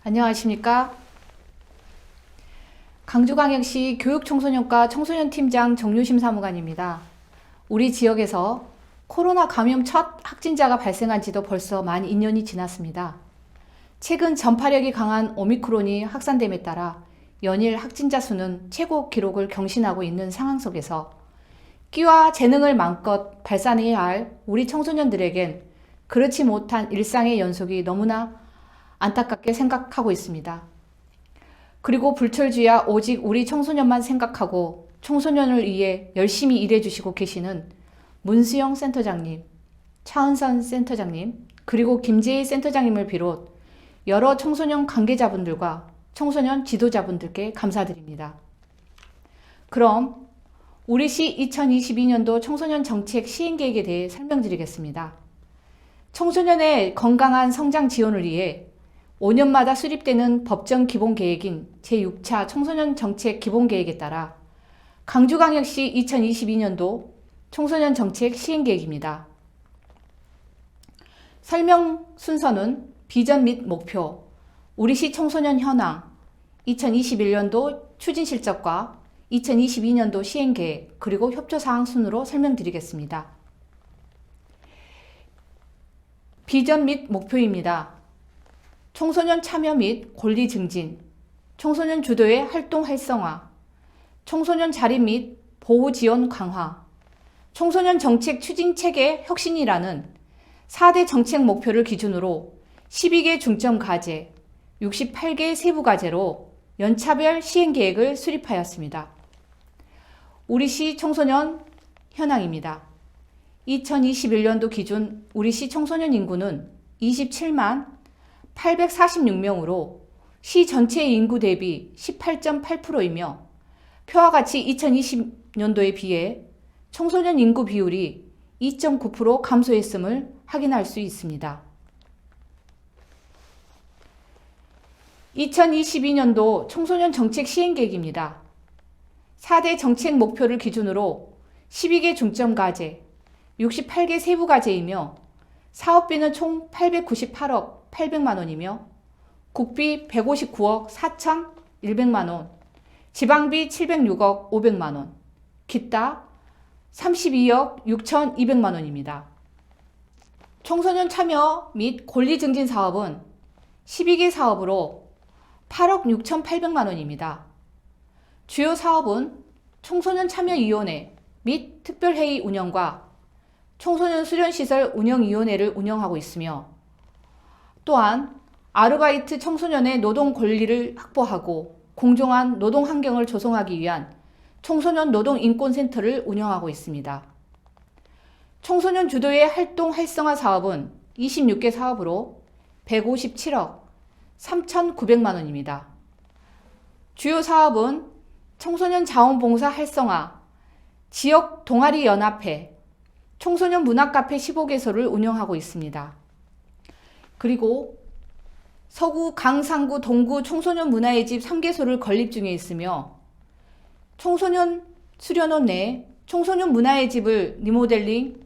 안녕하십니까? 강주광역시 교육청소년과 청소년팀장 정유심 사무관입니다. 우리 지역에서 코로나 감염 첫 확진자가 발생한 지도 벌써 만 2년이 지났습니다. 최근 전파력이 강한 오미크론이 확산됨에 따라 연일 확진자 수는 최고 기록을 경신하고 있는 상황 속에서 끼와 재능을 마음껏 발산해야 할 우리 청소년들에겐 그렇지 못한 일상의 연속이 너무나 안타깝게 생각하고 있습니다. 그리고 불철주야 오직 우리 청소년만 생각하고 청소년을 위해 열심히 일해주시고 계시는 문수영 센터장님, 차은선 센터장님, 그리고 김재희 센터장님을 비롯 여러 청소년 관계자분들과 청소년 지도자분들께 감사드립니다. 그럼 우리시 2022년도 청소년 정책 시행계획에 대해 설명드리겠습니다. 청소년의 건강한 성장 지원을 위해 5년마다 수립되는 법정 기본계획인 제6차 청소년 정책 기본계획에 따라 강주광역시 2022년도 청소년 정책 시행계획입니다. 설명 순서는 비전 및 목표, 우리시 청소년 현황, 2021년도 추진실적과 2022년도 시행계획, 그리고 협조사항 순으로 설명드리겠습니다. 비전 및 목표입니다. 청소년 참여 및 권리 증진, 청소년 주도의 활동 활성화, 청소년 자립 및 보호 지원 강화, 청소년 정책 추진 체계 혁신이라는 4대 정책 목표를 기준으로 12개 중점 과제, 68개 세부 과제로 연차별 시행 계획을 수립하였습니다. 우리시 청소년 현황입니다. 2021년도 기준 우리시 청소년 인구는 27만 846명으로 시 전체 인구 대비 18.8%이며 표와 같이 2020년도에 비해 청소년 인구 비율이 2.9% 감소했음을 확인할 수 있습니다. 2022년도 청소년 정책 시행계획입니다. 4대 정책 목표를 기준으로 12개 중점 과제, 68개 세부 과제이며 사업비는 총 898억 800만 원이며 국비 159억 4,100만 원, 지방비 706억 500만 원, 기타 32억 6,200만 원입니다. 청소년 참여 및 권리 증진 사업은 12개 사업으로 8억 6,800만 원입니다. 주요 사업은 청소년 참여위원회 및 특별회의 운영과 청소년 수련시설 운영위원회를 운영하고 있으며 또한 아르바이트 청소년의 노동 권리를 확보하고 공정한 노동 환경을 조성하기 위한 청소년 노동인권센터를 운영하고 있습니다. 청소년 주도의 활동 활성화 사업은 26개 사업으로 157억 3,900만 원입니다. 주요 사업은 청소년 자원봉사 활성화, 지역 동아리 연합회, 청소년 문화카페 15개소를 운영하고 있습니다. 그리고 서구, 강상구, 동구 청소년 문화의 집 3개소를 건립 중에 있으며 청소년 수련원 내 청소년 문화의 집을 리모델링,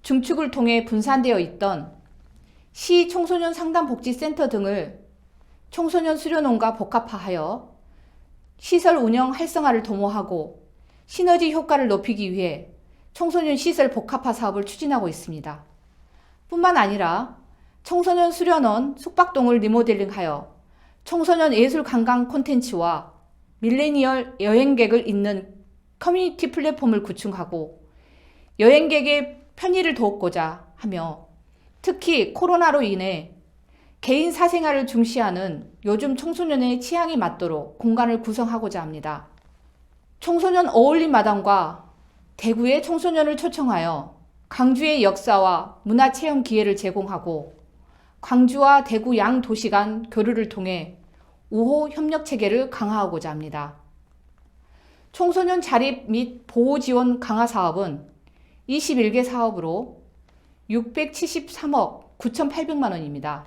증축을 통해 분산되어 있던 시 청소년 상담복지센터 등을 청소년 수련원과 복합화하여 시설 운영 활성화를 도모하고 시너지 효과를 높이기 위해 청소년 시설 복합화 사업을 추진하고 있습니다. 뿐만 아니라 청소년 수련원 숙박동을 리모델링하여 청소년 예술 관광 콘텐츠와 밀레니얼 여행객을 잇는 커뮤니티 플랫폼을 구축하고 여행객의 편의를 돕고자 하며 특히 코로나로 인해 개인 사생활을 중시하는 요즘 청소년의 취향에 맞도록 공간을 구성하고자 합니다. 청소년 어울림 마당과 대구의 청소년을 초청하여 강주의 역사와 문화 체험 기회를 제공하고 광주와 대구 양 도시 간 교류를 통해 우호 협력 체계를 강화하고자 합니다. 청소년 자립 및 보호 지원 강화 사업은 21개 사업으로 673억 9,800만 원입니다.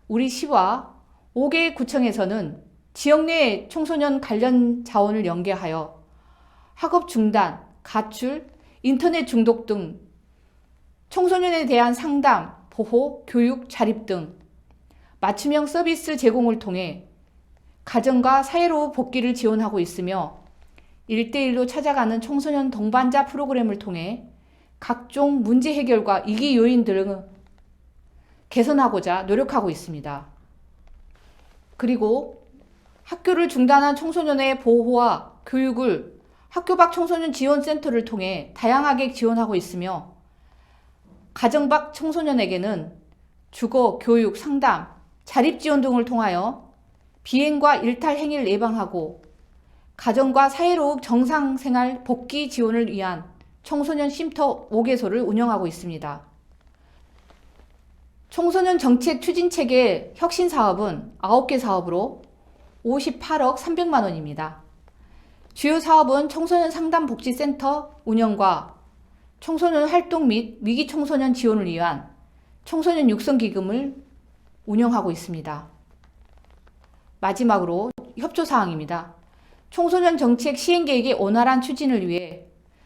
우리 시와 5개 구청에서는 지역 내 청소년 관련 자원을 연계하여 학업 중단, 가출, 인터넷 중독 등 청소년에 대한 상담, 보호, 교육, 자립 등 맞춤형 서비스 제공을 통해 가정과 사회로 복귀를 지원하고 있으며 1대1로 찾아가는 청소년 동반자 프로그램을 통해 각종 문제 해결과 이기 요인 등을 개선하고자 노력하고 있습니다. 그리고 학교를 중단한 청소년의 보호와 교육을 학교 밖 청소년 지원센터를 통해 다양하게 지원하고 있으며 가정 밖 청소년에게는 주거, 교육, 상담, 자립지원 등을 통하여 비행과 일탈 행위를 예방하고 가정과 사회로 정상생활 복귀 지원을 위한 청소년 쉼터 5개소를 운영하고 있습니다. 청소년 정책 추진체계 혁신 사업은 9개 사업으로 58억 300만 원입니다. 주요 사업은 청소년 상담복지센터 운영과 청소년 활동 및 위기 청소년 지원을 위한 청소년 육성기금을 운영하고 있습니다. 마지막으로 협조사항입니다. 청소년 정책 시행계획의 원활한 추진을 위해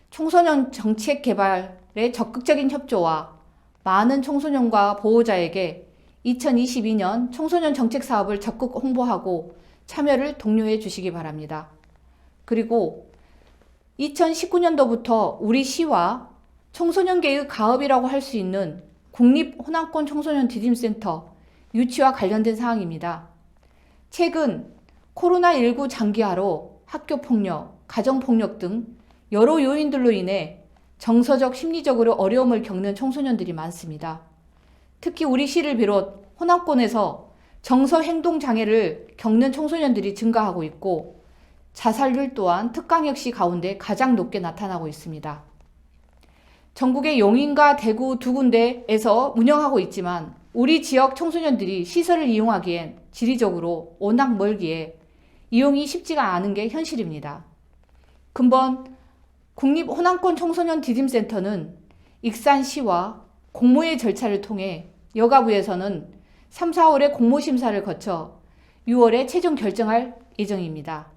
청소년 정책 개발에 적극적인 협조와 많은 청소년과 보호자에게 2022년 청소년 정책 사업을 적극 홍보하고 참여를 독려해 주시기 바랍니다. 그리고 2019년도부터 우리 시와 청소년계의 가업이라고 할 수 있는 국립호남권 청소년 디딤센터 유치와 관련된 사항입니다. 최근 코로나19 장기화로 학교폭력, 가정폭력 등 여러 요인들로 인해 정서적, 심리적으로 어려움을 겪는 청소년들이 많습니다. 특히 우리 시를 비롯 호남권에서 정서 행동 장애를 겪는 청소년들이 증가하고 있고 자살률 또한 특강역시 가운데 가장 높게 나타나고 있습니다. 전국의 용인과 대구 두 군데에서 운영하고 있지만 우리 지역 청소년들이 시설을 이용하기엔 지리적으로 워낙 멀기에 이용이 쉽지가 않은 게 현실입니다. 근본 국립호남권 청소년 디딤센터는 익산시와 공모의 절차를 통해 여가부에서는 3, 4월에 공모심사를 거쳐 6월에 최종 결정할 예정입니다.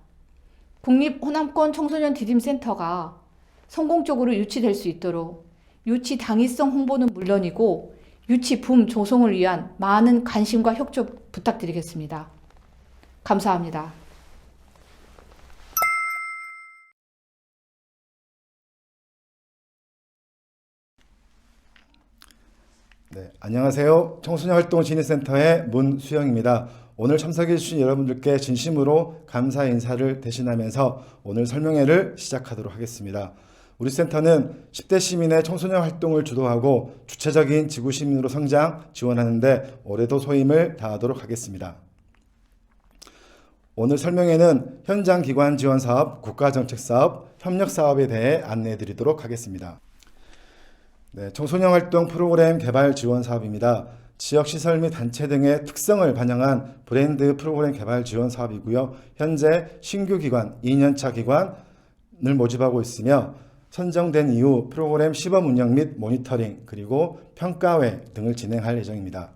국립호남권 청소년 디딤센터가 성공적으로 유치될 수 있도록 유치 당위성 홍보는 물론이고 유치 붐 조성을 위한 많은 관심과 협조 부탁드리겠습니다. 감사합니다. 네, 안녕하세요. 청소년활동진흥센터의 문수영입니다. 오늘 참석해 주신 여러분들께 진심으로 감사 인사를 대신하면서 오늘 설명회를 시작하도록 하겠습니다. 우리 센터는 10대 시민의 청소년 활동을 주도하고 주체적인 지구시민으로 성장, 지원하는 데 올해도 소임을 다하도록 하겠습니다. 오늘 설명회는 현장 기관 지원 사업, 국가정책사업, 협력사업에 대해 안내해 드리도록 하겠습니다. 네, 청소년 활동 프로그램 개발 지원 사업입니다. 지역시설 및 단체 등의 특성을 반영한 브랜드 프로그램 개발 지원 사업이고요. 현재 신규 기관, 2년차 기관을 모집하고 있으며 선정된 이후 프로그램 시범 운영 및 모니터링 그리고 평가회 등을 진행할 예정입니다.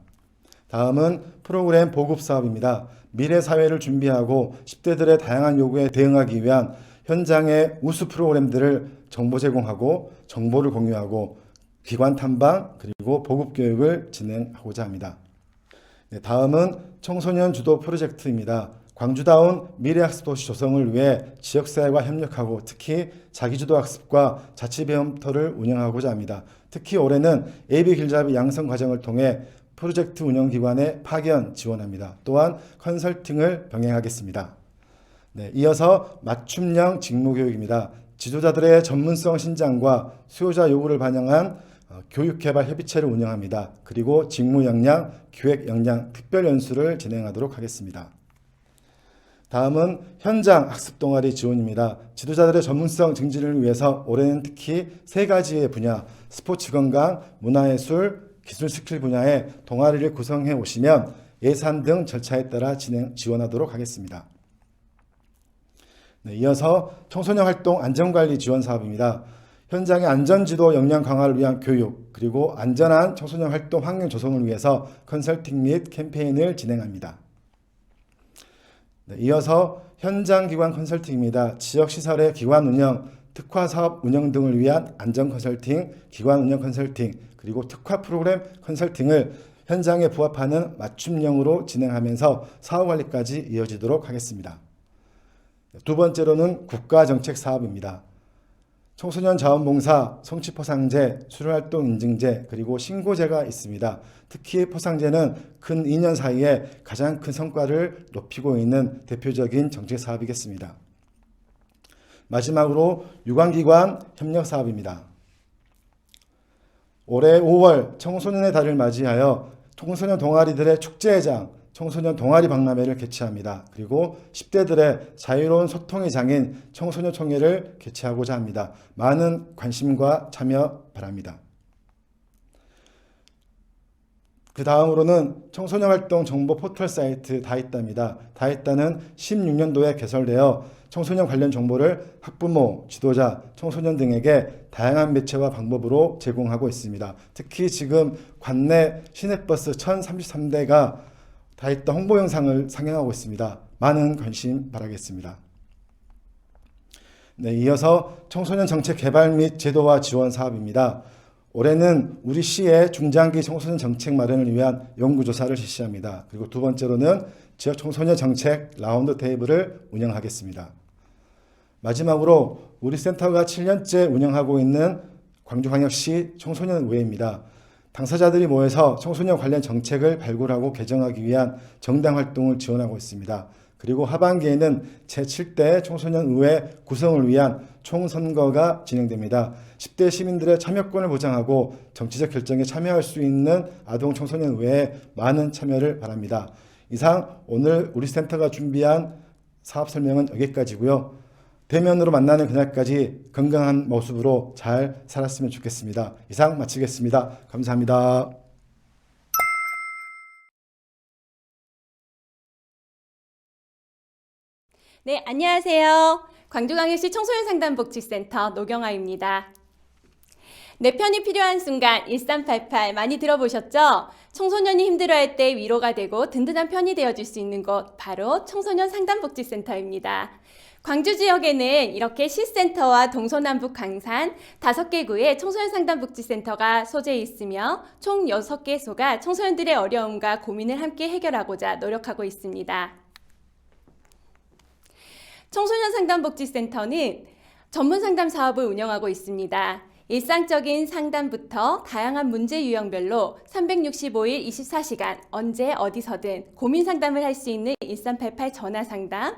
다음은 프로그램 보급 사업입니다. 미래 사회를 준비하고 10대들의 다양한 요구에 대응하기 위한 현장의 우수 프로그램들을 정보 제공하고 정보를 공유하고 기관 탐방 그리고 보급 교육을 진행하고자 합니다. 네, 다음은 청소년 주도 프로젝트입니다. 광주다운 미래학습도시 조성을 위해 지역사회와 협력하고 특히 자기주도 학습과 자치배움터를 운영하고자 합니다. 특히 올해는 AB길잡이 양성 과정을 통해 프로젝트 운영기관에 파견 지원합니다. 또한 컨설팅을 병행하겠습니다. 네, 이어서 맞춤형 직무교육입니다. 지도자들의 전문성 신장과 수요자 요구를 반영한 교육개발 협의체를 운영합니다. 그리고 직무 역량, 기획 역량 특별연수를 진행하도록 하겠습니다. 다음은 현장 학습 동아리 지원입니다. 지도자들의 전문성 증진을 위해서 올해는 특히 3가지의 분야, 스포츠 건강, 문화예술, 기술 스킬 분야에 동아리를 구성해 오시면 예산 등 절차에 따라 지원하도록 하겠습니다. 네, 이어서 청소년 활동 안전관리 지원 사업입니다. 현장의 안전지도 역량 강화를 위한 교육, 그리고 안전한 청소년 활동 환경 조성을 위해서 컨설팅 및 캠페인을 진행합니다. 네, 이어서 현장기관 컨설팅입니다. 지역시설의 기관 운영, 특화사업 운영 등을 위한 안전 컨설팅, 기관 운영 컨설팅, 그리고 특화 프로그램 컨설팅을 현장에 부합하는 맞춤형으로 진행하면서 사후관리까지 이어지도록 하겠습니다. 두 번째로는 국가정책 사업입니다. 청소년 자원봉사, 성취포상제, 수료활동 인증제, 그리고 신고제가 있습니다. 특히 포상제는 근 2년 사이에 가장 큰 성과를 높이고 있는 대표적인 정책 사업이겠습니다. 마지막으로 유관기관 협력 사업입니다. 올해 5월 청소년의 달을 맞이하여 청소년 동아리들의 축제회장, 청소년 동아리 박람회를 개최합니다. 그리고 10대들의 자유로운 소통의 장인 청소년 총회를 개최하고자 합니다. 많은 관심과 참여 바랍니다. 그 다음으로는 청소년 활동 정보 포털 사이트 다있다입니다. 다있다는 16년도에 개설되어 청소년 관련 정보를 학부모, 지도자, 청소년 등에게 다양한 매체와 방법으로 제공하고 있습니다. 특히 지금 관내 시내버스 1033대가 다있다 홍보 영상을 상영하고 있습니다. 많은 관심 바라겠습니다. 네, 이어서 청소년 정책 개발 및 제도화 지원 사업입니다. 올해는 우리 시의 중장기 청소년 정책 마련을 위한 연구조사를 실시합니다. 그리고 두 번째로는 지역 청소년 정책 라운드 테이블을 운영하겠습니다. 마지막으로 우리 센터가 7년째 운영하고 있는 광주광역시 청소년의회입니다. 당사자들이 모여서 청소년 관련 정책을 발굴하고 개정하기 위한 정당 활동을 지원하고 있습니다. 그리고 하반기에는 제7대 청소년의회 구성을 위한 총선거가 진행됩니다. 10대 시민들의 참여권을 보장하고 정치적 결정에 참여할 수 있는 아동청소년의회에 많은 참여를 바랍니다. 이상 오늘 우리 센터가 준비한 사업 설명은 여기까지고요. 대면으로 만나는 그날까지 건강한 모습으로 잘 살았으면 좋겠습니다. 이상 마치겠습니다. 감사합니다. 네, 안녕하세요. 광주광역시 청소년상담복지센터 노경아입니다. 내 편이 필요한 순간 1388 많이 들어보셨죠? 청소년이 힘들어할 때 위로가 되고 든든한 편이 되어줄 수 있는 곳 바로 청소년 상담복지센터입니다. 광주 지역에는 이렇게 시센터와 동서남북 강산 5개 구의 청소년 상담복지센터가 소재해 있으며 총 6개소가 청소년들의 어려움과 고민을 함께 해결하고자 노력하고 있습니다. 청소년 상담복지센터는 전문 상담 사업을 운영하고 있습니다. 일상적인 상담부터 다양한 문제 유형별로 365일 24시간 언제 어디서든 고민 상담을 할 수 있는 1388 전화 상담,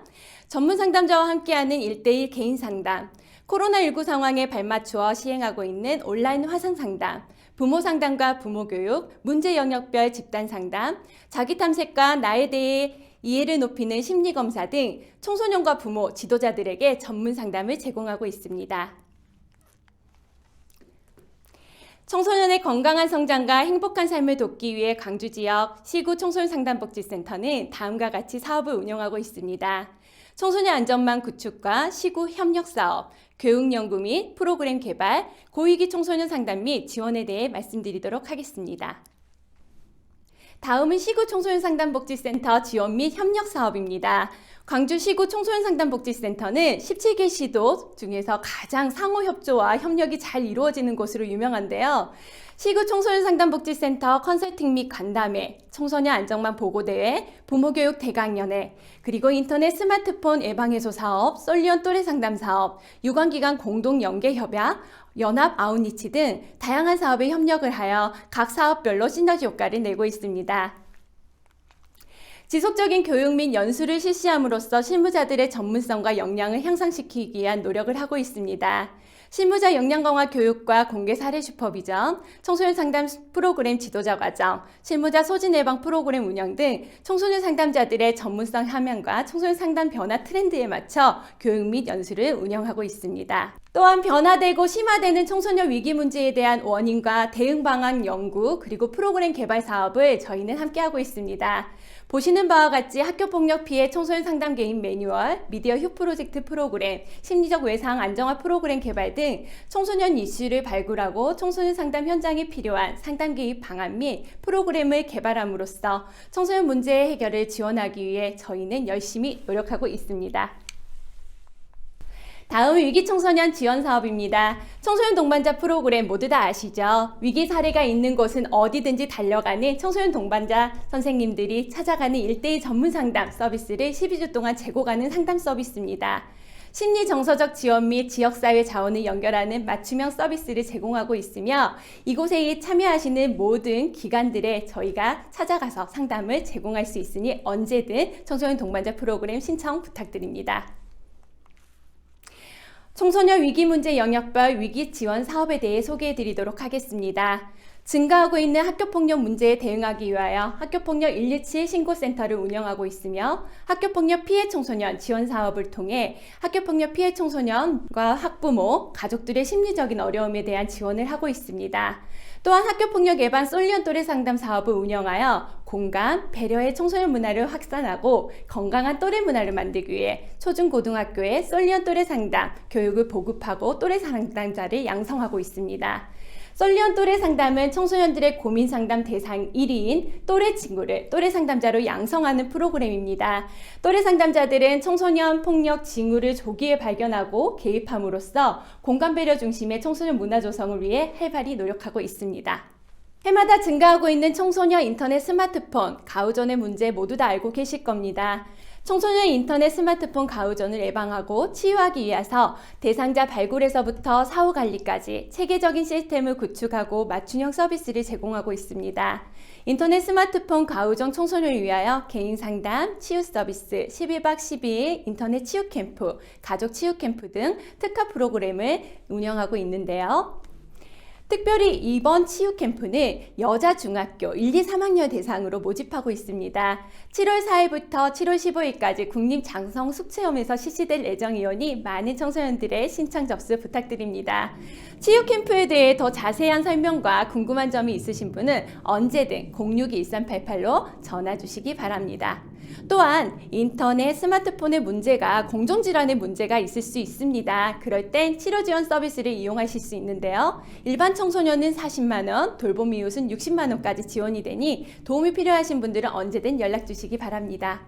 전문 상담자와 함께하는 1:1 개인 상담, 코로나19 상황에 발맞추어 시행하고 있는 온라인 화상 상담, 부모 상담과 부모 교육, 문제 영역별 집단 상담, 자기 탐색과 나에 대해 이해를 높이는 심리검사 등 청소년과 부모, 지도자들에게 전문 상담을 제공하고 있습니다. 청소년의 건강한 성장과 행복한 삶을 돕기 위해 광주 지역 시구 청소년 상담복지센터는 다음과 같이 사업을 운영하고 있습니다. 청소년 안전망 구축과 시구 협력 사업, 교육 연구 및 프로그램 개발, 고위기 청소년 상담 및 지원에 대해 말씀드리도록 하겠습니다. 다음은 시구 청소년 상담복지센터 지원 및 협력 사업입니다. 광주 시구 청소년 상담복지센터는 17개 시도 중에서 가장 상호협조와 협력이 잘 이루어지는 곳으로 유명한데요. 시구 청소년 상담복지센터 컨설팅 및 간담회, 청소년 안전망 보고대회, 부모교육 대강연회, 그리고 인터넷 스마트폰 예방해소 사업, 솔리언 또래 상담 사업, 유관기관 공동 연계 협약, 연합 아웃리치 등 다양한 사업에 협력을 하여 각 사업별로 시너지 효과를 내고 있습니다. 지속적인 교육 및 연수를 실시함으로써 실무자들의 전문성과 역량을 향상시키기 위한 노력을 하고 있습니다. 실무자 역량 강화 교육과 공개 사례 슈퍼비전, 청소년 상담 프로그램 지도자 과정, 실무자 소진 예방 프로그램 운영 등 청소년 상담자들의 전문성 함양과 청소년 상담 변화 트렌드에 맞춰 교육 및 연수를 운영하고 있습니다. 또한 변화되고 심화되는 청소년 위기 문제에 대한 원인과 대응 방안 연구, 그리고 프로그램 개발 사업을 저희는 함께하고 있습니다. 보시는 바와 같이 학교폭력 피해 청소년 상담 개인 매뉴얼, 미디어 휴 프로젝트 프로그램, 심리적 외상 안정화 프로그램 개발 등 청소년 이슈를 발굴하고 청소년 상담 현장에 필요한 상담 개입 방안 및 프로그램을 개발함으로써 청소년 문제의 해결을 지원하기 위해 저희는 열심히 노력하고 있습니다. 다음은 위기 청소년 지원 사업입니다. 청소년 동반자 프로그램 모두 다 아시죠? 위기 사례가 있는 곳은 어디든지 달려가는 청소년 동반자 선생님들이 찾아가는 1:1 전문 상담 서비스를 12주 동안 제공하는 상담 서비스입니다. 심리 정서적 지원 및 지역사회 자원을 연결하는 맞춤형 서비스를 제공하고 있으며 이곳에 참여하시는 모든 기관들에 저희가 찾아가서 상담을 제공할 수 있으니 언제든 청소년 동반자 프로그램 신청 부탁드립니다. 청소년 위기 문제 영역별 위기 지원 사업에 대해 소개해 드리도록 하겠습니다. 증가하고 있는 학교폭력 문제에 대응하기 위하여 학교폭력 127 신고센터를 운영하고 있으며 학교폭력 피해 청소년 지원 사업을 통해 학교폭력 피해 청소년과 학부모, 가족들의 심리적인 어려움에 대한 지원을 하고 있습니다. 또한 학교폭력 예방 솔리언 또래 상담 사업을 운영하여 공감, 배려의 청소년 문화를 확산하고 건강한 또래 문화를 만들기 위해 초중고등학교에 솔리언 또래 상담 교육을 보급하고 또래 상담자를 양성하고 있습니다. 솔리언 또래 상담은 청소년들의 고민 상담 대상 1위인 또래 친구를 또래 상담자로 양성하는 프로그램입니다. 또래 상담자들은 청소년 폭력 징후를 조기에 발견하고 개입함으로써 공감 배려 중심의 청소년 문화 조성을 위해 활발히 노력하고 있습니다. 해마다 증가하고 있는 청소년 인터넷 스마트폰, 가후전의 문제 모두 다 알고 계실 겁니다. 청소년 인터넷 스마트폰 가후전을 예방하고 치유하기 위해서 대상자 발굴에서부터 사후 관리까지 체계적인 시스템을 구축하고 맞춤형 서비스를 제공하고 있습니다. 인터넷 스마트폰 가후전 청소년을 위하여 개인 상담, 치유 서비스, 11박 12일 인터넷 치유 캠프, 가족 치유 캠프 등 특화 프로그램을 운영하고 있는데요. 특별히 이번 치유 캠프는 여자 중학교 1, 2, 3학년 대상으로 모집하고 있습니다. 7월 4일부터 7월 15일까지 국립장성숙체험에서 실시될 예정이오니 많은 청소년들의 신청 접수 부탁드립니다. 치유 캠프에 대해 더 자세한 설명과 궁금한 점이 있으신 분은 언제든 062-1388로 전화 주시기 바랍니다. 또한 인터넷, 스마트폰의 문제가 공정질환의 문제가 있을 수 있습니다. 그럴 땐 치료 지원 서비스를 이용하실 수 있는데요. 일반 청소년은 40만 원, 돌봄 이웃은 60만 원까지 지원이 되니 도움이 필요하신 분들은 언제든 연락 주시기 바랍니다.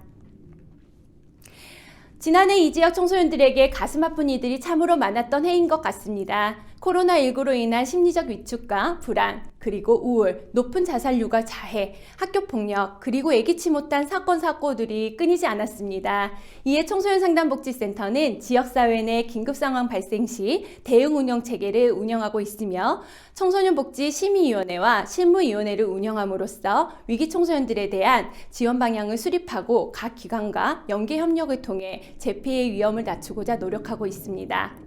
지난해 이 지역 청소년들에게 가슴 아픈 이들이 참으로 많았던 해인 것 같습니다. 코로나19로 인한 심리적 위축과 불안, 그리고 우울, 높은 자살률과 자해, 학교폭력, 그리고 예기치 못한 사건, 사고들이 끊이지 않았습니다. 이에 청소년 상담복지센터는 지역사회 내 긴급상황 발생 시 대응 운영 체계를 운영하고 있으며 청소년복지심의위원회와 실무위원회를 운영함으로써 위기 청소년들에 대한 지원 방향을 수립하고 각 기관과 연계 협력을 통해 재피해 위험을 낮추고자 노력하고 있습니다.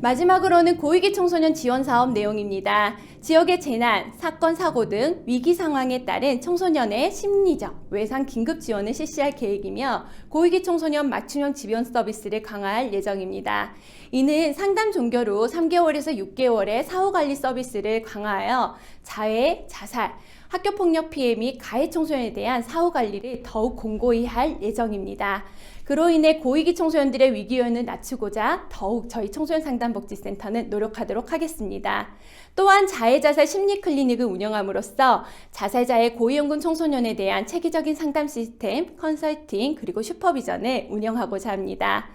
마지막으로는 고위기 청소년 지원 사업 내용입니다. 지역의 재난, 사건, 사고 등 위기 상황에 따른 청소년의 심리적, 외상 긴급 지원을 실시할 계획이며 고위기 청소년 맞춤형 지원 서비스를 강화할 예정입니다. 이는 상담 종결 후 3개월에서 6개월의 사후관리 서비스를 강화하여 자해, 자살, 학교폭력 피해 및 가해 청소년에 대한 사후관리를 더욱 공고히 할 예정입니다. 그로 인해 고위기 청소년들의 위기 요인을 낮추고자 더욱 저희 청소년 상담복지센터는 노력하도록 하겠습니다. 또한 자해자살 심리 클리닉을 운영함으로써 자살자의 고위험군 청소년에 대한 체계적인 상담 시스템, 컨설팅, 그리고 슈퍼비전을 운영하고자 합니다.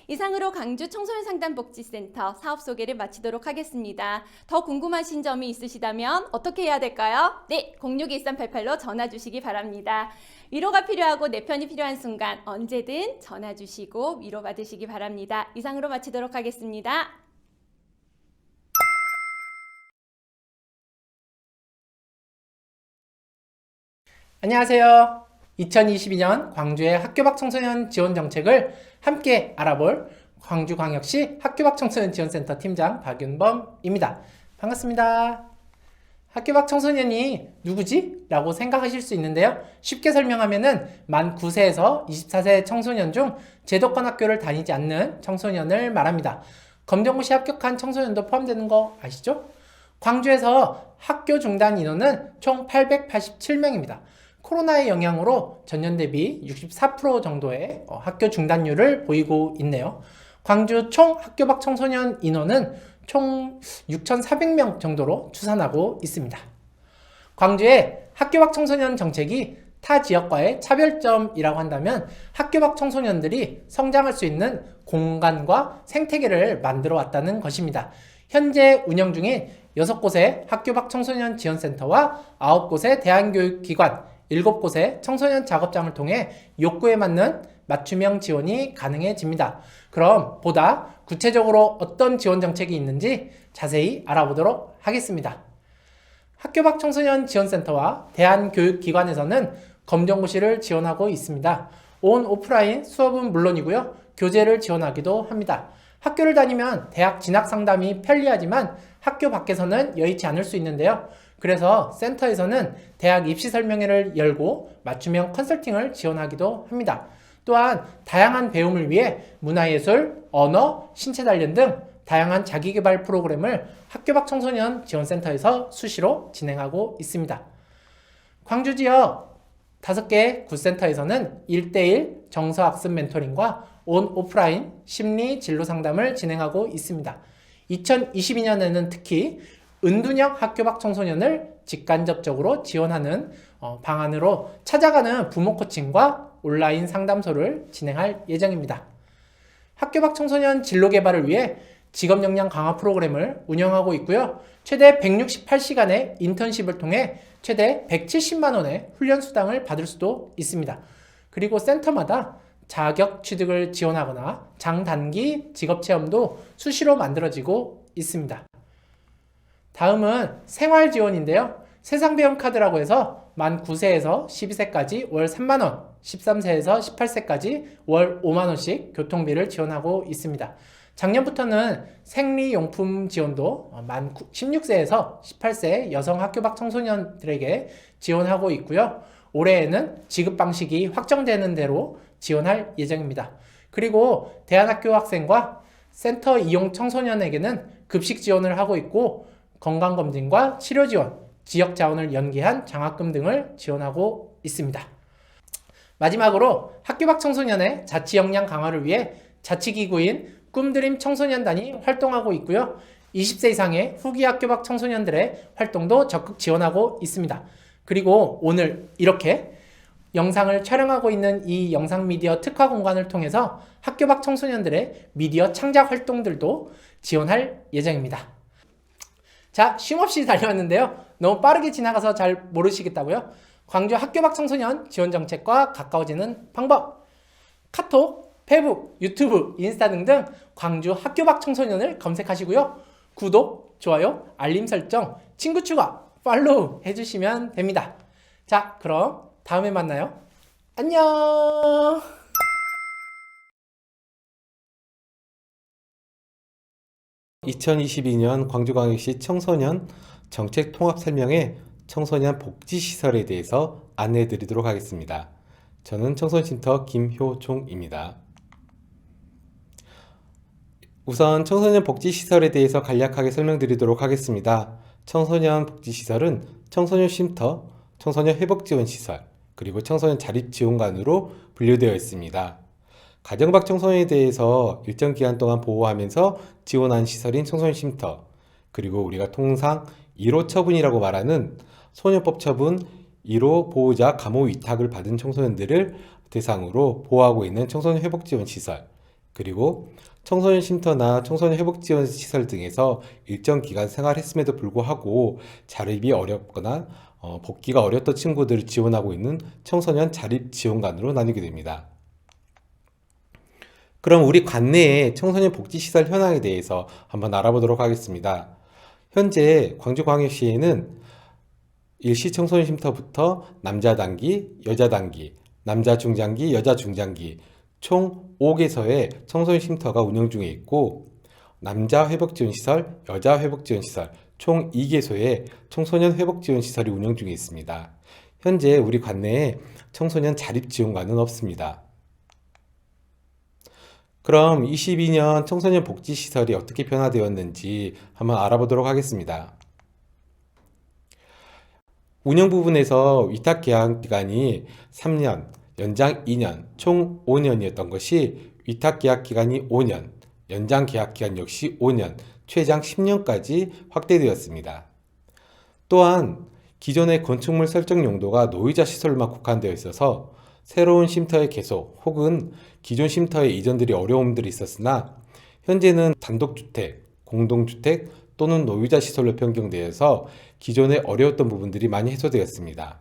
이상으로 강주 청소년 상담복지센터 사업 소개를 마치도록 하겠습니다. 더 궁금하신 점이 있으시다면 어떻게 해야 될까요? 네, 062-1388로 전화 주시기 바랍니다. 위로가 필요하고 내 편이 필요한 순간 언제든 전화 주시고 위로받으시기 바랍니다. 이상으로 마치도록 하겠습니다. 안녕하세요. 2022년 광주의 학교밖 청소년 지원 정책을 함께 알아볼 광주광역시 학교밖 청소년 지원센터 팀장 박윤범입니다. 반갑습니다. 학교밖 청소년이 누구지? 라고 생각하실 수 있는데요. 쉽게 설명하면은 만 9세에서 24세 청소년 중 제도권 학교를 다니지 않는 청소년을 말합니다. 검정고시 합격한 청소년도 포함되는 거 아시죠? 광주에서 학교 중단 인원은 총 887명입니다. 코로나의 영향으로 전년 대비 64% 정도의 학교 중단율을 보이고 있네요. 광주 총 학교 밖 청소년 인원은 총 6,400명 정도로 추산하고 있습니다. 광주의 학교 밖 청소년 정책이 타 지역과의 차별점이라고 한다면 학교 밖 청소년들이 성장할 수 있는 공간과 생태계를 만들어 왔다는 것입니다. 현재 운영 중인 6곳의 학교 밖 청소년 지원센터와 9곳의 대안교육기관, 7곳의 청소년 작업장을 통해 욕구에 맞는 맞춤형 지원이 가능해집니다. 그럼 보다 구체적으로 어떤 지원 정책이 있는지 자세히 알아보도록 하겠습니다. 학교 밖 청소년 지원센터와 대안교육기관에서는 검정고시를 지원하고 있습니다. 온 오프라인 수업은 물론이고요. 교재를 지원하기도 합니다. 학교를 다니면 대학 진학 상담이 편리하지만 학교 밖에서는 여의치 않을 수 있는데요. 그래서 센터에서는 대학 입시 설명회를 열고 맞춤형 컨설팅을 지원하기도 합니다. 또한 다양한 배움을 위해 문화예술, 언어, 신체 단련 등 다양한 자기개발 프로그램을 학교 밖 청소년 지원센터에서 수시로 진행하고 있습니다. 광주 지역 5개 굿센터에서는 1대1 정서학습 멘토링과 온 오프라인 심리 진로 상담을 진행하고 있습니다. 2022년에는 특히 은둔형 학교 밖 청소년을 직간접적으로 지원하는 방안으로 찾아가는 부모 코칭과 온라인 상담소를 진행할 예정입니다. 학교 밖 청소년 진로 개발을 위해 직업 역량 강화 프로그램을 운영하고 있고요. 최대 168시간의 인턴십을 통해 최대 170만 원의 훈련 수당을 받을 수도 있습니다. 그리고 센터마다 자격 취득을 지원하거나 장단기 직업 체험도 수시로 만들어지고 있습니다. 다음은 생활 지원인데요. 세상배움 카드라고 해서 만 9세에서 12세까지 월 3만 원, 13세에서 18세까지 월 5만 원씩 교통비를 지원하고 있습니다. 작년부터는 생리용품 지원도 만 16세에서 18세 여성 학교 밖 청소년들에게 지원하고 있고요. 올해에는 지급 방식이 확정되는 대로 지원할 예정입니다. 그리고 대안학교 학생과 센터 이용 청소년에게는 급식 지원을 하고 있고 건강검진과 치료 지원, 지역 자원을 연계한 장학금 등을 지원하고 있습니다. 마지막으로 학교 밖 청소년의 자치 역량 강화를 위해 자치기구인 꿈드림 청소년단이 활동하고 있고요. 20세 이상의 후기 학교 밖 청소년들의 활동도 적극 지원하고 있습니다. 그리고 오늘 이렇게 영상을 촬영하고 있는 이 영상 미디어 특화 공간을 통해서 학교 밖 청소년들의 미디어 창작 활동들도 지원할 예정입니다. 자, 쉼없이 달려왔는데요. 너무 빠르게 지나가서 잘 모르시겠다고요? 광주 학교 밖 청소년 지원 정책과 가까워지는 방법. 카톡, 페북, 유튜브, 인스타 등등 광주 학교 밖 청소년을 검색하시고요. 구독, 좋아요, 알림 설정, 친구 추가, 팔로우 해주시면 됩니다. 자, 그럼 다음에 만나요. 안녕. 2022년 광주광역시 청소년 정책 통합 설명회 청소년 복지시설에 대해서 안내해 드리도록 하겠습니다. 저는 청소년센터 김효종입니다. 우선 청소년 복지시설에 대해서 간략하게 설명드리도록 하겠습니다. 청소년 복지시설은 청소년 쉼터, 청소년 회복지원시설, 그리고 청소년 자립지원관으로 분류되어 있습니다. 가정 밖 청소년에 대해서 일정 기간 동안 보호하면서 지원하는 시설인 청소년 쉼터, 그리고 우리가 통상 1호 처분이라고 말하는 소년법 처분 1호 보호자 감호 위탁을 받은 청소년들을 대상으로 보호하고 있는 청소년 회복지원시설, 그리고 청소년 쉼터나 청소년 회복지원시설 등에서 일정 기간 생활했음에도 불구하고 자립이 어렵거나 복귀가 어렸던 친구들을 지원하고 있는 청소년 자립지원관으로 나뉘게 됩니다. 그럼 우리 관내의 청소년 복지시설 현황에 대해서 한번 알아보도록 하겠습니다. 현재 광주광역시에는 일시 청소년 쉼터부터 남자 단기, 여자 단기, 남자 중장기, 여자 중장기 총 5개소의 청소년 쉼터가 운영 중에 있고 남자 회복지원시설, 여자 회복지원시설 총 2개소의 청소년 회복지원시설이 운영 중에 있습니다. 현재 우리 관내에 청소년 자립지원관은 없습니다. 그럼 22년 청소년 복지시설이 어떻게 변화되었는지 한번 알아보도록 하겠습니다. 운영 부분에서 위탁 계약 기간이 3년, 연장 2년, 총 5년이었던 것이 위탁 계약 기간이 5년, 연장 계약 기간 역시 5년, 최장 10년까지 확대되었습니다. 또한 기존의 건축물 설정 용도가 노이자 시설로만 국한되어 있어서 새로운 쉼터의 개소 혹은 기존 쉼터의 이전들이 어려움들이 있었으나 현재는 단독주택, 공동주택 또는 노이자 시설로 변경되어서 기존에 어려웠던 부분들이 많이 해소되었습니다.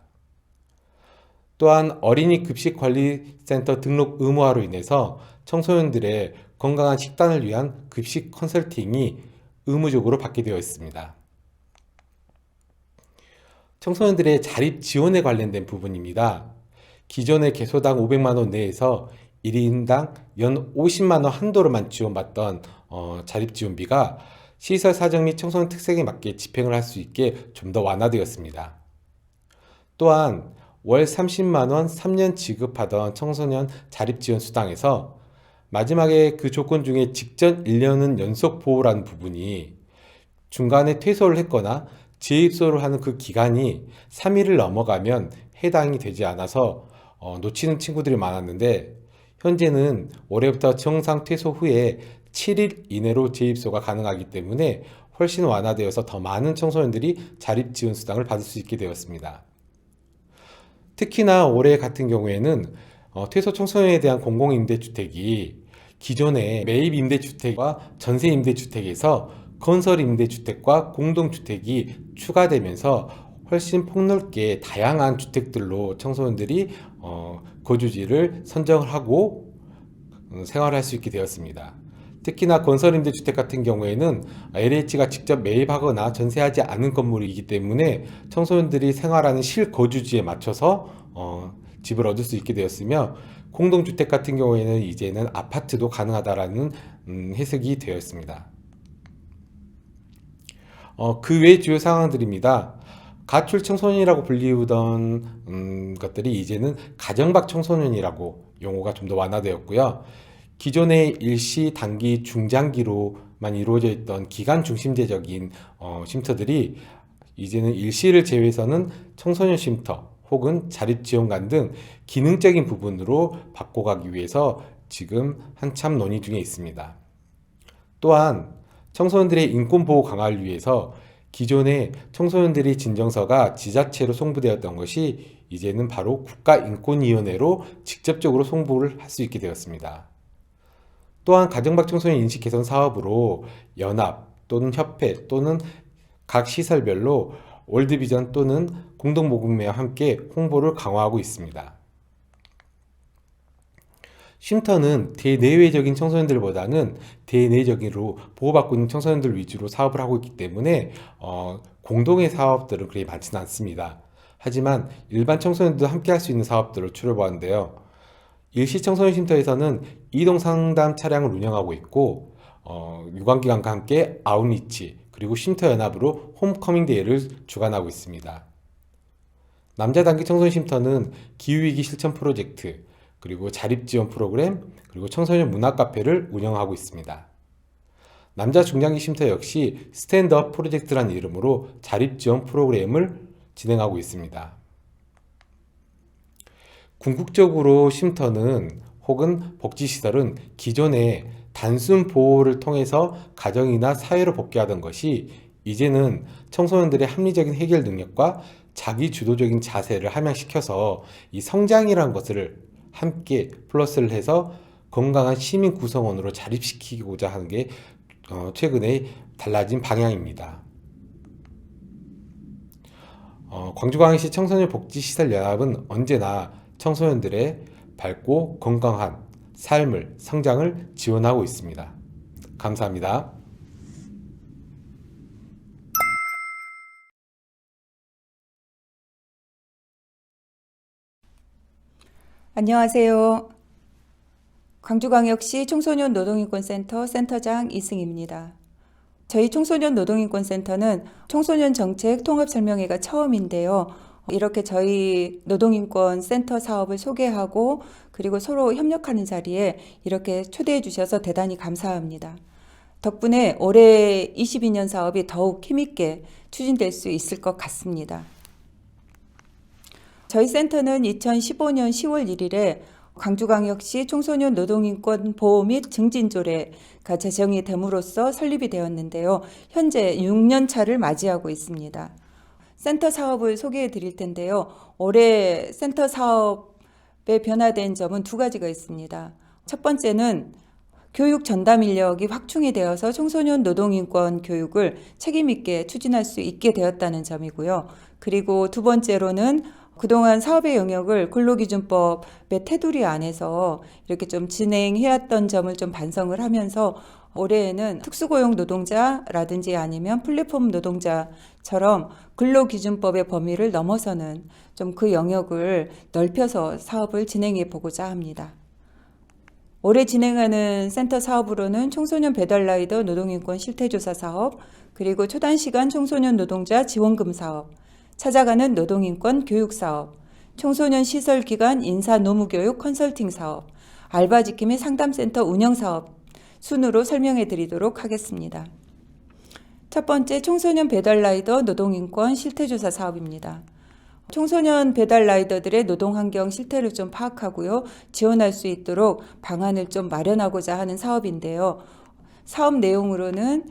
또한 어린이 급식관리센터 등록 의무화로 인해서 청소년들의 건강한 식단을 위한 급식 컨설팅이 의무적으로 받게 되어 있습니다. 청소년들의 자립 지원에 관련된 부분입니다. 기존의 개소당 500만 원 내에서 1인당 연 50만 원 한도로만 지원받던 자립지원비가 시설 사정 및 청소년 특색에 맞게 집행을 할 수 있게 좀 더 완화되었습니다. 또한 월 30만 원 3년 지급하던 청소년 자립지원 수당에서 마지막에 그 조건 중에 직전 1년은 연속 보호라는 부분이 중간에 퇴소를 했거나 재입소를 하는 그 기간이 3일을 넘어가면 해당이 되지 않아서 놓치는 친구들이 많았는데 현재는 올해부터 정상 퇴소 후에 7일 이내로 재입소가 가능하기 때문에 훨씬 완화되어서 더 많은 청소년들이 자립지원수당을 받을 수 있게 되었습니다. 특히나 올해 같은 경우에는 퇴소 청소년에 대한 공공임대주택이 기존의 매입임대주택과 전세임대주택에서 건설임대주택과 공동주택이 추가되면서 훨씬 폭넓게 다양한 주택들로 청소년들이 거주지를 선정을 하고 생활할 수 있게 되었습니다. 특히나 건설임대주택 같은 경우에는 LH가 직접 매입하거나 전세하지 않은 건물이기 때문에 청소년들이 생활하는 실거주지에 맞춰서 집을 얻을 수 있게 되었으며 공동주택 같은 경우에는 이제는 아파트도 가능하다라는 해석이 되어 있습니다. 그 외 주요 상황들입니다. 가출 청소년이라고 불리우던 것들이 이제는 가정 밖 청소년이라고 용어가 좀 더 완화되었고요. 기존의 일시, 단기, 중장기로만 이루어져 있던 기간 중심제적인 쉼터들이 이제는 일시를 제외해서는 청소년 쉼터 혹은 자립지원관 등 기능적인 부분으로 바꿔가기 위해서 지금 한참 논의 중에 있습니다. 또한 청소년들의 인권보호 강화를 위해서 기존에 청소년들이 진정서가 지자체로 송부되었던 것이 이제는 바로 국가인권위원회로 직접적으로 송부를 할 수 있게 되었습니다. 또한 가정밖 청소년 인식 개선 사업으로 연합 또는 협회 또는 각 시설별로 월드비전 또는 공동모금회와 함께 홍보를 강화하고 있습니다. 쉼터는 대내외적인 청소년들보다는 대내적으로 보호받고 있는 청소년들 위주로 사업을 하고 있기 때문에 공동의 사업들은 그리 많지는 않습니다. 하지만 일반 청소년들도 함께 할 수 있는 사업들을 추려보았는데요. 일시 청소년 쉼터에서는 이동 상담 차량을 운영하고 있고 유관기관과 함께 아웃리치 그리고 쉼터 연합으로 홈커밍 데이를 주관하고 있습니다. 남자 단기 청소년 쉼터는 기후위기 실천 프로젝트 그리고 자립지원 프로그램 그리고 청소년 문화 카페를 운영하고 있습니다. 남자 중장기 쉼터 역시 스탠드업 프로젝트라는 이름으로 자립지원 프로그램을 진행하고 있습니다. 궁극적으로 쉼터는 혹은 복지시설은 기존의 단순 보호를 통해서 가정이나 사회로 복귀하던 것이 이제는 청소년들의 합리적인 해결 능력과 자기 주도적인 자세를 함양시켜서 이 성장이라는 것을 함께 플러스를 해서 건강한 시민 구성원으로 자립시키고자 하는 게 최근에 달라진 방향입니다. 광주광역시 청소년복지시설연합은 언제나 청소년들의 밝고 건강한 삶을, 성장을 지원하고 있습니다. 감사합니다. 안녕하세요. 광주광역시 청소년 노동인권센터 센터장 이승입니다. 저희 청소년 노동인권센터는 청소년 정책 통합설명회가 처음인데요. 이렇게 저희 노동인권센터 사업을 소개하고 그리고 서로 협력하는 자리에 이렇게 초대해 주셔서 대단히 감사합니다. 덕분에 올해 22년 사업이 더욱 힘있게 추진될 수 있을 것 같습니다. 저희 센터는 2015년 10월 1일에 광주광역시 청소년 노동인권 보호 및 증진조례가 제정이 됨으로써 설립이 되었는데요. 현재 6년 차를 맞이하고 있습니다. 센터 사업을 소개해 드릴 텐데요. 올해 센터 사업에 변화된 점은 두 가지가 있습니다. 첫 번째는 교육 전담 인력이 확충이 되어서 청소년 노동인권 교육을 책임 있게 추진할 수 있게 되었다는 점이고요. 그리고 두 번째로는 그동안 사업의 영역을 근로기준법의 테두리 안에서 이렇게 좀 진행해왔던 점을 좀 반성을 하면서 올해에는 특수고용 노동자라든지 아니면 플랫폼 노동자처럼 근로기준법의 범위를 넘어서는 좀 그 영역을 넓혀서 사업을 진행해 보고자 합니다. 올해 진행하는 센터 사업으로는 청소년 배달라이더 노동인권 실태조사 사업, 그리고 초단시간 청소년 노동자 지원금 사업, 찾아가는 노동인권 교육 사업, 청소년 시설기관 인사 노무교육 컨설팅 사업, 알바지킴이 상담센터 운영 사업 순으로 설명해 드리도록 하겠습니다. 첫 번째, 청소년 배달라이더 노동인권 실태조사 사업입니다. 청소년 배달 라이더들의 노동환경 실태를 좀 파악하고요. 지원할 수 있도록 방안을 좀 마련하고자 하는 사업인데요. 사업 내용으로는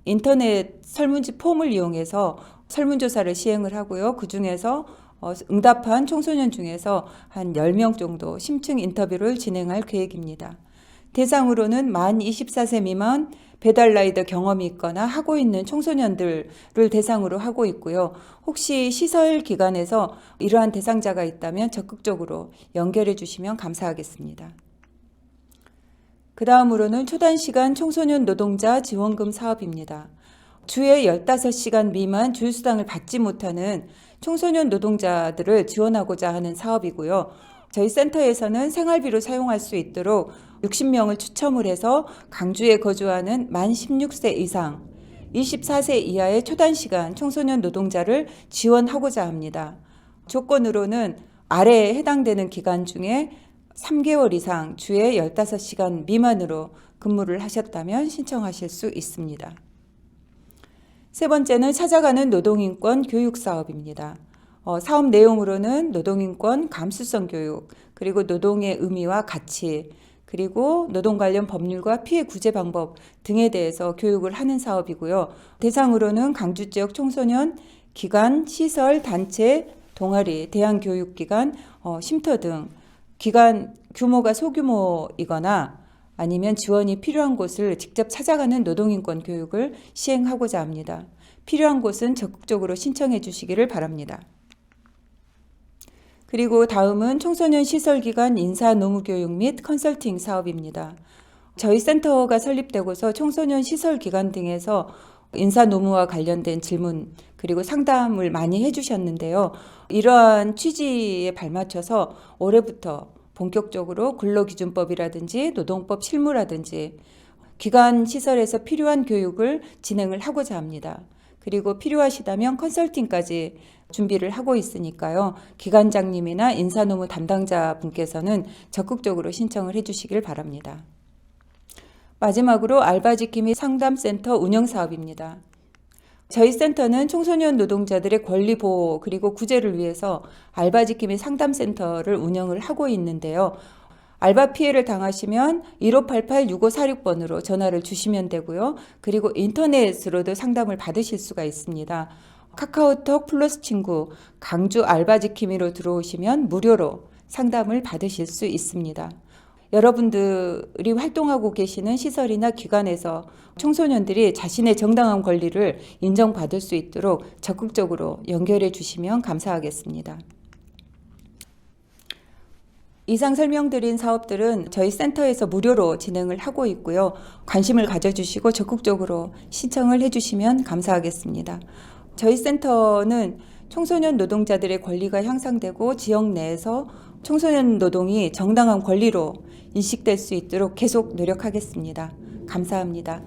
인터넷 설문지 폼을 이용해서 설문조사를 시행을 하고요. 그중에서 응답한 청소년 중에서 한 10명 정도 심층 인터뷰를 진행할 계획입니다. 대상으로는 만 24세 미만 배달라이더 경험이 있거나 하고 있는 청소년들을 대상으로 하고 있고요. 혹시 시설 기관에서 이러한 대상자가 있다면 적극적으로 연결해 주시면 감사하겠습니다. 그 다음으로는 초단시간 청소년 노동자 지원금 사업입니다. 주에 15시간 미만 주휴수당을 받지 못하는 청소년 노동자들을 지원하고자 하는 사업이고요. 저희 센터에서는 생활비로 사용할 수 있도록 60명을 추첨을 해서 강주에 거주하는 만 16세 이상, 24세 이하의 초단시간 청소년 노동자를 지원하고자 합니다. 조건으로는 아래에 해당되는 기간 중에 3개월 이상 주에 15시간 미만으로 근무를 하셨다면 신청하실 수 있습니다. 세 번째는 찾아가는 노동인권 교육 사업입니다. 사업 내용으로는 노동인권 감수성 교육, 그리고 노동의 의미와 가치, 그리고 노동 관련 법률과 피해 구제 방법 등에 대해서 교육을 하는 사업이고요. 대상으로는 강주 지역 청소년, 기관, 시설, 단체, 동아리, 대안교육기관, 쉼터 등 기관 규모가 소규모이거나 아니면 지원이 필요한 곳을 직접 찾아가는 노동인권 교육을 시행하고자 합니다. 필요한 곳은 적극적으로 신청해 주시기를 바랍니다. 그리고 다음은 청소년 시설기관 인사 노무교육 및 컨설팅 사업입니다. 저희 센터가 설립되고서 청소년 시설기관 등에서 인사 노무와 관련된 질문 그리고 상담을 많이 해주셨는데요. 이러한 취지에 발맞춰서 올해부터 본격적으로 근로기준법이라든지 노동법 실무라든지 기관 시설에서 필요한 교육을 진행을 하고자 합니다. 그리고 필요하시다면 컨설팅까지 준비를 하고 있으니까요. 기관장님이나 인사노무 담당자분께서는 적극적으로 신청을 해주시길 바랍니다. 마지막으로 알바지킴이 상담센터 운영사업입니다. 저희 센터는 청소년 노동자들의 권리 보호 그리고 구제를 위해서 알바지킴이 상담센터를 운영을 하고 있는데요. 알바 피해를 당하시면 1588-6546번으로 전화를 주시면 되고요. 그리고 인터넷으로도 상담을 받으실 수가 있습니다. 카카오톡 플러스 친구 강주 알바지킴이로 들어오시면 무료로 상담을 받으실 수 있습니다. 여러분들이 활동하고 계시는 시설이나 기관에서 청소년들이 자신의 정당한 권리를 인정받을 수 있도록 적극적으로 연결해 주시면 감사하겠습니다. 이상 설명드린 사업들은 저희 센터에서 무료로 진행을 하고 있고요. 관심을 가져주시고 적극적으로 신청을 해주시면 감사하겠습니다. 저희 센터는 청소년 노동자들의 권리가 향상되고 지역 내에서 청소년 노동이 정당한 권리로 인식될 수 있도록 계속 노력하겠습니다. 감사합니다.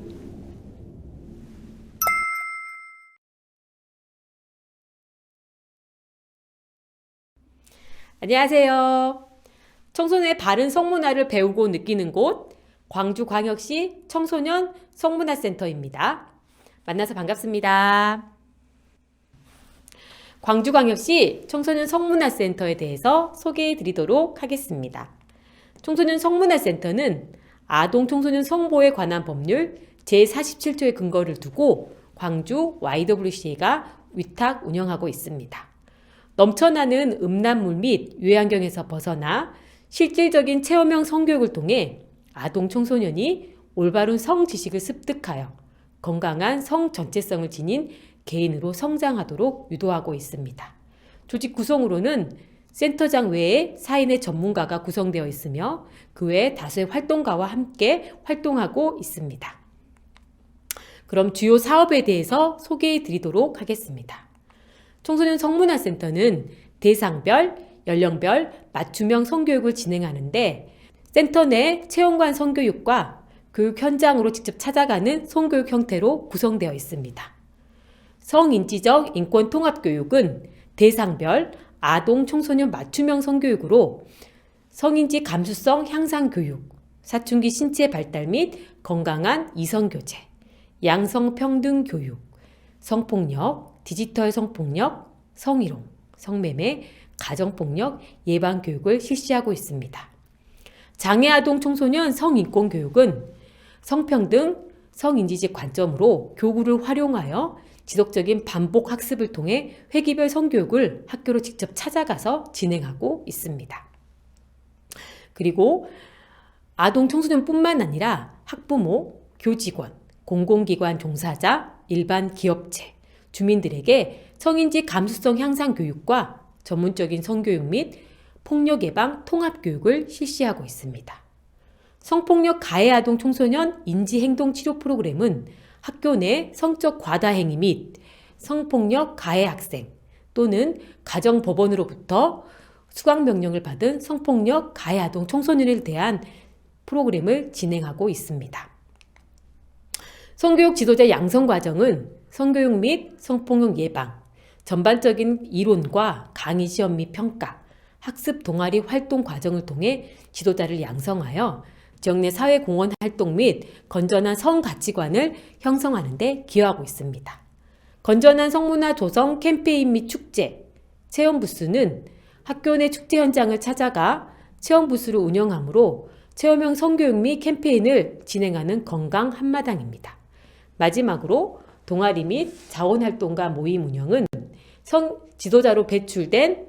안녕하세요. 청소년의 바른 성문화를 배우고 느끼는 곳 광주광역시 청소년 성문화센터입니다. 만나서 반갑습니다. 광주광역시 청소년 성문화센터에 대해서 소개해 드리도록 하겠습니다. 청소년 성문화센터는 아동 청소년 성보호에 관한 법률 제47조의 근거를 두고 광주 YWCA가 위탁 운영하고 있습니다. 넘쳐나는 음란물 및 유해환경에서 벗어나 실질적인 체험형 성교육을 통해 아동 청소년이 올바른 성 지식을 습득하여 건강한 성 전체성을 지닌 개인으로 성장하도록 유도하고 있습니다. 조직 구성으로는 센터장 외에 4인의 전문가가 구성되어 있으며 그 외에 다수의 활동가와 함께 활동하고 있습니다. 그럼 주요 사업에 대해서 소개해 드리도록 하겠습니다. 청소년 성문화센터는 대상별, 연령별 맞춤형 성교육을 진행하는데 센터 내 체험관 성교육과 교육 현장으로 직접 찾아가는 성교육 형태로 구성되어 있습니다. 성인지적 인권 통합교육은 대상별, 아동, 청소년 맞춤형 성교육으로 성인지 감수성 향상 교육, 사춘기 신체 발달 및 건강한 이성교제, 양성평등 교육, 성폭력, 디지털 성폭력, 성희롱, 성매매, 가정폭력 예방 교육을 실시하고 있습니다. 장애아동 청소년 성인권 교육은 성평등, 성인지적 관점으로 교구를 활용하여 지속적인 반복 학습을 통해 회기별 성교육을 학교로 직접 찾아가서 진행하고 있습니다. 그리고 아동 청소년뿐만 아니라 학부모, 교직원, 공공기관 종사자, 일반 기업체, 주민들에게 성인지 감수성 향상 교육과 전문적인 성교육 및 폭력 예방 통합 교육을 실시하고 있습니다. 성폭력 가해 아동 청소년 인지행동 치료 프로그램은 학교 내 성적 과다행위 및 성폭력 가해 학생 또는 가정법원으로부터 수강명령을 받은 성폭력 가해 아동 청소년에 대한 프로그램을 진행하고 있습니다. 성교육 지도자 양성 과정은 성교육 및 성폭력 예방, 전반적인 이론과 강의 시험 및 평가, 학습 동아리 활동 과정을 통해 지도자를 양성하여 지역 내 사회공헌 활동 및 건전한 성 가치관을 형성하는 데 기여하고 있습니다. 건전한 성문화 조성 캠페인 및 축제, 체험 부스는 학교 내 축제 현장을 찾아가 체험 부스를 운영하므로 체험형 성교육 및 캠페인을 진행하는 건강 한마당입니다. 마지막으로 동아리 및 자원활동가 모임 운영은 성 지도자로 배출된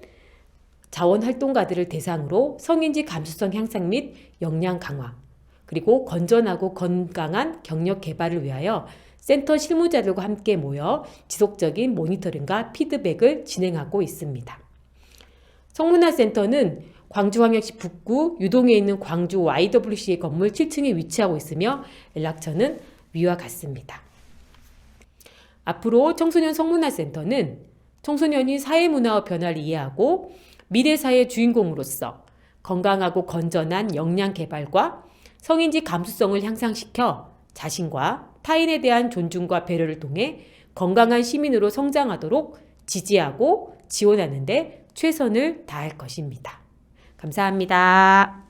자원활동가들을 대상으로 성인지 감수성 향상 및 역량 강화, 그리고 건전하고 건강한 경력 개발을 위하여 센터 실무자들과 함께 모여 지속적인 모니터링과 피드백을 진행하고 있습니다. 성문화센터는 광주광역시 북구 유동에 있는 광주 YWCA 건물 7층에 위치하고 있으며 연락처는 위와 같습니다. 앞으로 청소년 성문화센터는 청소년이 사회문화의 변화를 이해하고 미래 사회의 주인공으로서 건강하고 건전한 역량 개발과 성인지 감수성을 향상시켜 자신과 타인에 대한 존중과 배려를 통해 건강한 시민으로 성장하도록 지지하고 지원하는 데 최선을 다할 것입니다. 감사합니다.